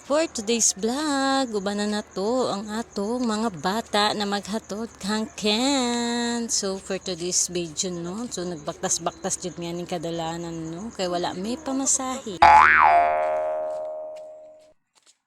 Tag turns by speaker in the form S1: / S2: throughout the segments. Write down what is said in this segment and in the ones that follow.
S1: For today's vlog, ubanan na to ang atong mga bata na maghatod kang Ken. So for today's video no, so nagbaktas-baktas jud nga ning kadalanan no, kay wala may pamasahe.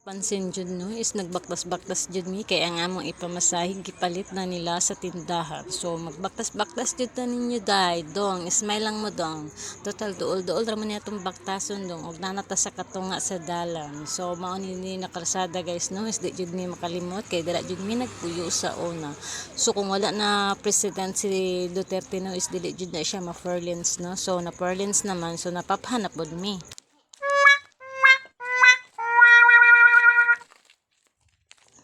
S1: Pansin jud no is nagbaktas-baktas jud mi kay ang among ipamasahig gipalit na nila sa tindahan. So magbaktas-baktas jud ta ninyo day. Dong, smile lang mo dong. Total duol-duol ra man atong baktason dong ug nanata sa katunga sa dalan. So mao ni nakarsada guys no, is di jud mi makalimot kay dira jud mi nagpuyo sa una. So kung wala na president si Duterte no is dili jud na siya ma-Ferlins no. So na Ferlins naman so napaphanap pod mi.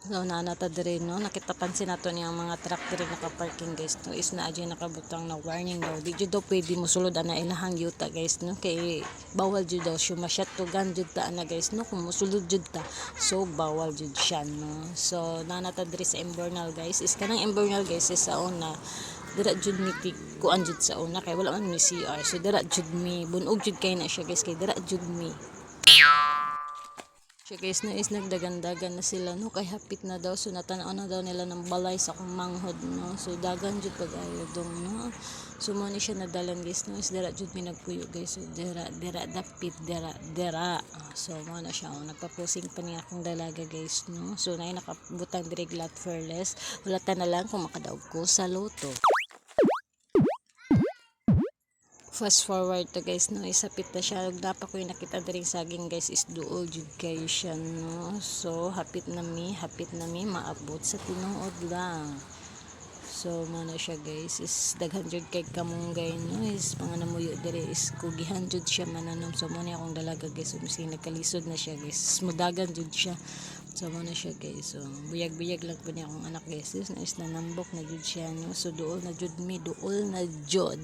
S1: So nanata diri no, nakita pansin nato niyang mga truck diri naka-parking guys no, is na adyo nakabutang na warning daw. Di jud daw pwede mo sulod ana ilahang yuta guys no, kay bawal jud daw siya masyatugan jud ta ana guys no, kung mosulod jud ta so bawal jud siya no. So nanata diri sa Imbernal guys, is kanang Imbernal guys is sa una dira jud mi kuan jud sa una kay wala man mi CR. So dira jud mi bunog jud kay na siya guys, kay dira jud mi siya guys no, is nagdagan-dagan na sila no, kay hapit na daw. So natanaw na daw nila ng balay sa kung manghod no, so dagan jud pag-ayo dong no. So mo ni siya nadalan guys no, is dira jud mi nagpuyo guys. So dira dapit dira so mo na siya nagpa-posing pa niya akong dalaga guys no. So nay nakabutang diri glat fearless, wala ta na lang kung makadaog ko sa loto. Fast forward to guys no, isapit na siya. Dapat ko yung nakita diring saging guys is duol jud kayo siya no. So hapit na mi maabot sa tinuod lang. So mana siya guys is daghan jud kay kamunggay no, is mga namuyo diri is kugihan jud siya mananom. So mo ni akong dalaga guys, so miskin nagkalisod na siya guys, mudagan jud siya. So mo na siya guys, so buyag-buyag lang po niya akong anak guys, is nanambok na jud siya no. So duol na jud mi, duol na jud.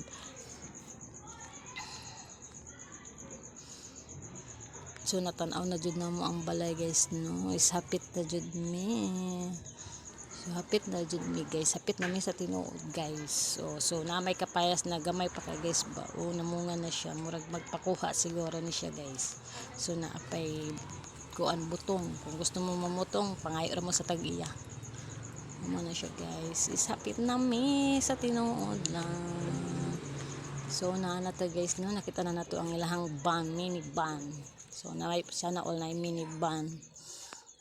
S1: So natanaw na jud na mo ang balay guys no, is hapit na jud mi. So hapit na jud mi guys, hapit na mi sa tinuod guys. So na may kapayas na gamay pa ka guys ba, o namunga na siya, murag magpakuha siguro ni siya guys. So naapay kuan butong, kung gusto mo mamutong pangayo ra mo sa tag-iya. Amo na siya guys, is hapit na mi sa tinuod lang. So naanata guys no, nakita na nato ang ilahang van, mini van. So na sana all na mini van.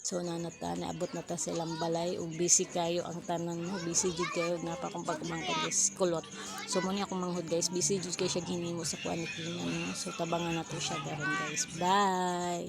S1: So nanata naabot na ta silang balay ug busy kayo ang tanan mo, busy jud kayo napa kung pagmangkon guys kulot. So mo ni ako manghod guys, busy jud kay siya ginimo sa kuan ni no. So tabangan nato siya daron guys. Bye.